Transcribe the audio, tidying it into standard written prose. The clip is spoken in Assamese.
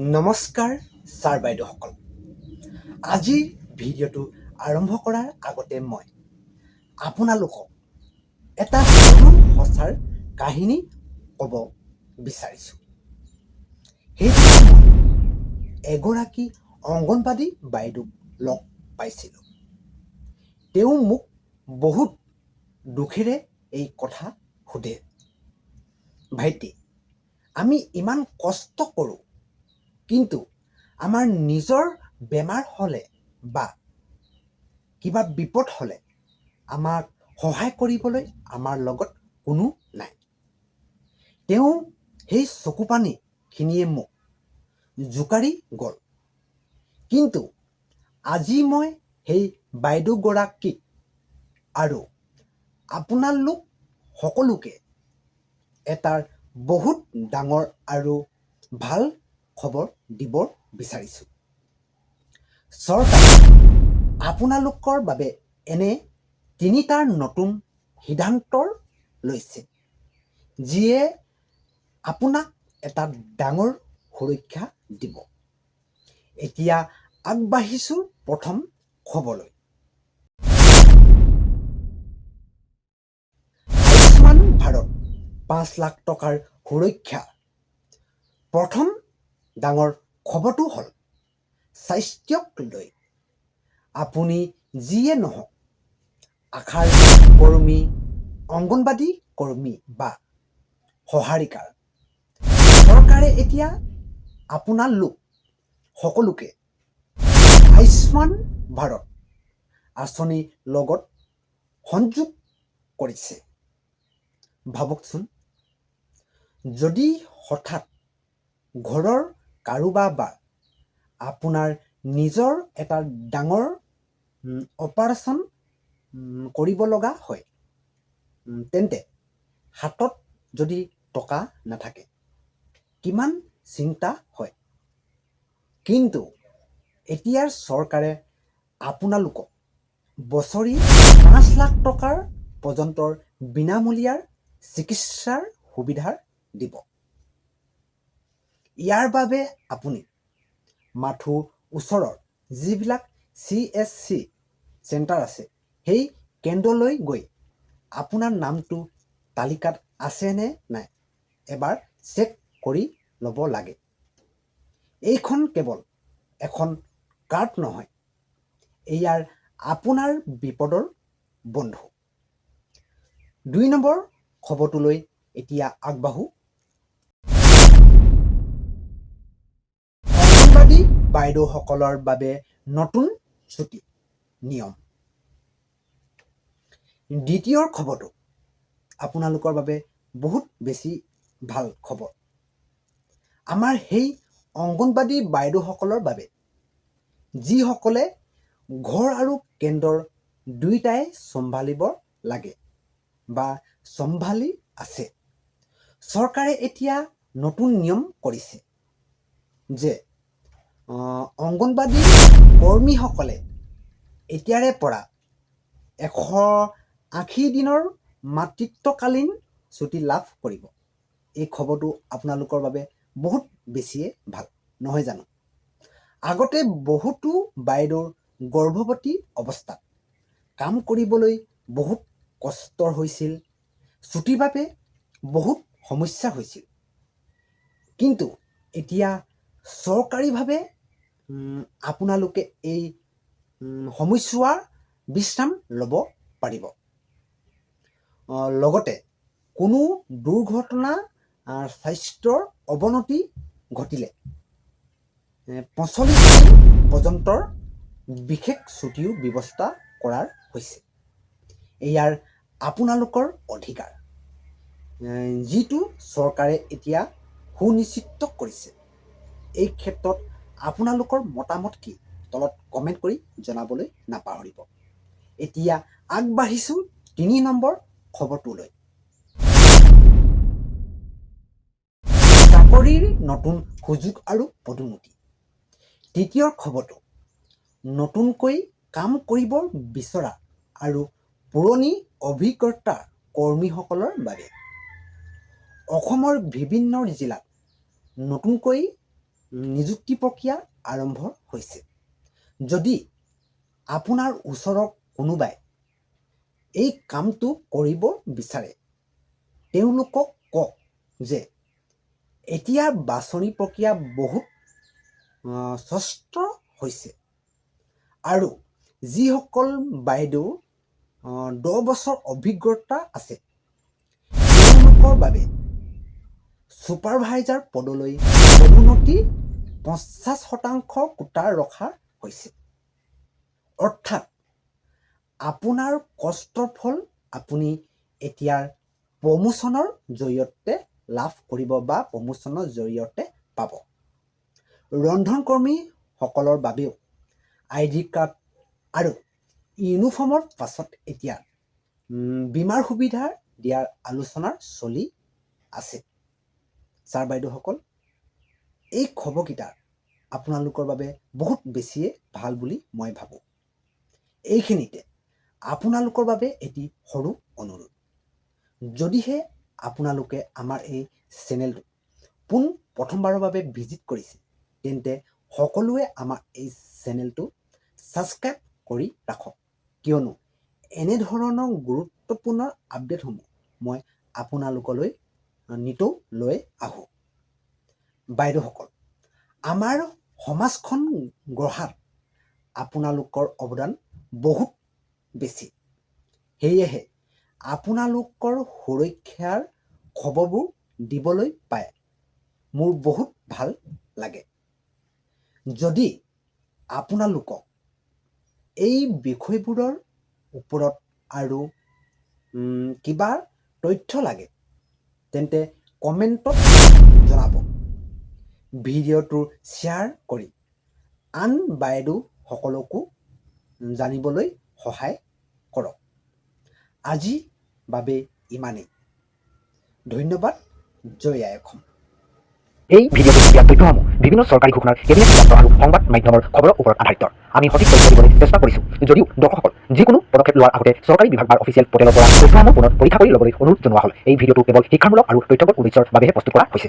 নমস্কাৰ ছাৰ বাইদেউসকল। আজিৰ ভিডিঅ'টো আৰম্ভ কৰাৰ আগতে মই আপোনালোকক এটা সৰু সঁচাৰ কাহিনী ক'ব বিচাৰিছোঁ। সেইদিনা মই এগৰাকী অংগনবাদী বাইদেউক লগ পাইছিলোঁ। তেওঁ মোক বহুত দুখেৰে এই কথা সোধে, ভাইটি, আমি ইমান কষ্ট কৰোঁ, কিন্তু আমাৰ নিজৰ বেমাৰ হ'লে বা কিবা বিপদ হ'লে আমাক সহায় কৰিবলৈ আমাৰ লগত কোনো নাই। তেওঁ সেই চকুপানীখিনিয়ে মোক জোকাৰি গ'ল। কিন্তু আজি মই সেই বাইদেউগৰাকীক আৰু আপোনালোক সকলোকে এটা বহুত ডাঙৰ আৰু ভাল খবৰ দিব বিচাৰিছোঁ। চৰকাৰে আপোনালোকৰ বাবে এনে তিনিটা নতুন সিদ্ধান্ত লৈছে, যিয়ে আপোনাক এটা ডাঙৰ সুৰক্ষা দিব। এতিয়া আগবাঢ়িছোঁ প্ৰথম খবৰলৈ। আয়ুষ্মান ভাৰত 5 লাখ টকাৰ সুৰক্ষা। প্ৰথম ডাঙৰ খবৰটো হ'ল স্বাস্থ্যক লৈ। আপুনি যিয়ে নহওক, আশাৰ কৰ্মী, অংগনবাদী কৰ্মী বা সহাৰিকাৰ, চৰকাৰে এতিয়া আপোনালোক সকলোকে আয়ুষ্মান ভাৰত আঁচনিৰ লগত সংযোগ কৰিছে। ভাবকচোন, যদি হঠাৎ ঘৰৰ কাৰোবাৰ বা আপোনাৰ নিজৰ এটা ডাঙৰ অপাৰেশ্যন কৰিব লগা হয়, তেন্তে হাতত যদি টকা নাথাকে কিমান চিন্তা হয়। কিন্তু এতিয়াৰ চৰকাৰে আপোনালোকক বছৰি 5 লাখ টকাৰ পৰ্যন্তৰ বিনামূলীয়া চিকিৎসাৰ সুবিধা দিব। ইয়াৰ বাবে আপুনি মাথো ওচৰৰ যিবিলাক CHC চেণ্টাৰ আছে, সেই কেন্দ্ৰলৈ গৈ আপোনাৰ নামটো তালিকাত আছে নে নাই এবাৰ চেক কৰি ল'ব লাগে। এইখন কেৱল এখন কাৰ্ড নহয়, এয়াৰ আপোনাৰ বিপদৰ বন্ধু। 2 নম্বৰ খবৰটোলৈ এতিয়া আগবাঢ়ো। অংগনবাদী বাইদেউসকলৰ বাবে নতুন ছুটী নিয়ম। দ্বিতীয় খবৰটো আপোনালোকৰ বাবে বহুত বেছি ভাল খবৰ। আমাৰ সেই অংগনবাদী বাইদেউসকলৰ বাবে যিসকলে ঘৰ আৰু কেন্দ্ৰৰ দুয়োটাই চম্ভালিব লাগে বা চম্ভালি আছে, চৰকাৰে এতিয়া নতুন নিয়ম কৰিছে যে অংগনবাদী কৰ্মীসকলে এতিয়াৰে পৰা 180 দিনৰ মাতৃত্বকালীন ছুটী লাভ কৰিব। এই খবৰটো আপোনালোকৰ বাবে বহুত বেছিয়ে ভাল, নহয় জানো? আগতে বহুতো বাইদেউৰ গৰ্ভৱতী অৱস্থাত কাম কৰিবলৈ বহুত কষ্ট হৈছিল, ছুটীৰ বাবে বহুত সমস্যা হৈছিল। কিন্তু এতিয়া চৰকাৰীভাৱে আপোনালোকে এই সময়ছোৱাৰ বিশ্ৰাম ল'ব পাৰিব। লগতে কোনো দুৰ্ঘটনা, স্বাস্থ্যৰ অৱনতি ঘটিলে 45 দিন পৰ্যন্তৰ বিশেষ ছুটীও ব্যৱস্থা কৰা হৈছে। এয়াৰ আপোনালোকৰ অধিকাৰ, যিটো চৰকাৰে এতিয়া সুনিশ্চিত কৰিছে। এই ক্ষেত্ৰত আপোনালোকৰ মতামত কি তলত কমেণ্ট কৰি জনাবলৈ নাপাহৰিব। এতিয়া আগবাঢ়িছোঁ 3 নম্বৰ খবৰটোলৈ। চাকৰিৰ নতুন সুযোগ আৰু পদোন্নতি। তৃতীয় খবৰটো নতুনকৈ কাম কৰিব বিচৰা আৰু পুৰণি অভিজ্ঞতা কৰ্মীসকলৰ বাবে। অসমৰ বিভিন্ন জিলাত নতুনকৈ নিযুক্তি প্ৰক্ৰিয়া আৰম্ভ হৈছে। যদি আপোনাৰ ওচৰত কোনোবাই এই কামটো কৰিব বিচাৰে, তেওঁলোকক কওক যে এতিয়া বাছনি প্ৰক্ৰিয়া বহুত স্বচ্ছ হৈছে আৰু যিসকল বাইদেউ 10 বছৰ অভিজ্ঞতা আছে তেওঁলোকৰ বাবে ছুপাৰভাইজাৰ পদলৈ পদোন্নতি 50% কোটা ৰখা হৈছে। অৰ্থাৎ আপোনাৰ কষ্টৰ ফল আপুনি এতিয়াৰ প্ৰমোচনৰ জৰিয়তে লাভ কৰিব বা প্ৰমোচনৰ জৰিয়তে পাব। ৰন্ধনকৰ্মীসকলৰ বাবেও ID কাৰ্ড আৰু ইউনিফৰ্মৰ পাছত এতিয়া বীমাৰ সুবিধা দিয়াৰ আলোচনা চলি আছে। ছাৰ বাইদেউসকল, এই খবৰকেইটা আপোনালোকৰ বাবে বহুত বেছিয়ে ভাল বুলি মই ভাবোঁ। এইখিনিতে আপোনালোকৰ বাবে এটি সৰু অনুৰোধ, যদিহে আপোনালোকে আমাৰ এই চেনেলটো পোন প্ৰথমবাৰৰ বাবে ভিজিট কৰিছে, তেন্তে সকলোৱে আমাৰ এই চেনেলটো ছাবস্ক্ৰাইব কৰি ৰাখক, কিয়নো এনেধৰণৰ গুৰুত্বপূৰ্ণ আপডেটসমূহ মই আপোনালোকলৈ নিতৌ লৈ আহোঁ। বাইদেউসকল, আমাৰ সমাজখন গঢ়াত আপোনালোকৰ অৱদান বহুত বেছি। সেয়েহে আপোনালোকৰ সুৰক্ষাৰ খবৰবোৰ দিবলৈ পাই মোৰ বহুত ভাল লাগে। যদি আপোনালোকক এই বিষয়বোৰৰ ওপৰত আৰু কিবা তথ্য লাগে তেন্তে কমেণ্টত জনাব। ভিডিঅ'টো শ্বেয়াৰ কৰি আন বাইদেউসকলকো জানিবলৈ সহায় কৰক। আজিৰ বাবে ইমানেই। ধন্যবাদ। জয় আই অসম। এই ভিডিঅ'টোত দিয়া তথ্যসমূহ বিভিন্ন চৰকাৰী ঘোষণাৰ কেবিনেট পত্ৰ আৰু সংবাদ মাধ্যমৰ খবৰৰ ওপৰত আধাৰিত। আমি সঠিক তথ্য দিবলৈ চেষ্টা কৰিছোঁ, যদিও দৰ্শকসকল যিকোনো পদক্ষেপ লোৱাৰ আগতে চৰকাৰী বিভাগ বা অফিচিয়েল পৰ্টেলৰ পৰা তথ্যসমূহ পুনৰ পৰীক্ষা কৰি ল'বলৈ অনুৰোধ জনোৱা হ'ল। এই ভিডিঅ'টো কেৱল শিক্ষামূলক আৰু তথ্যগত উদ্দেশ্যৰ বাবেহে প্ৰস্তুত কৰা হৈছে।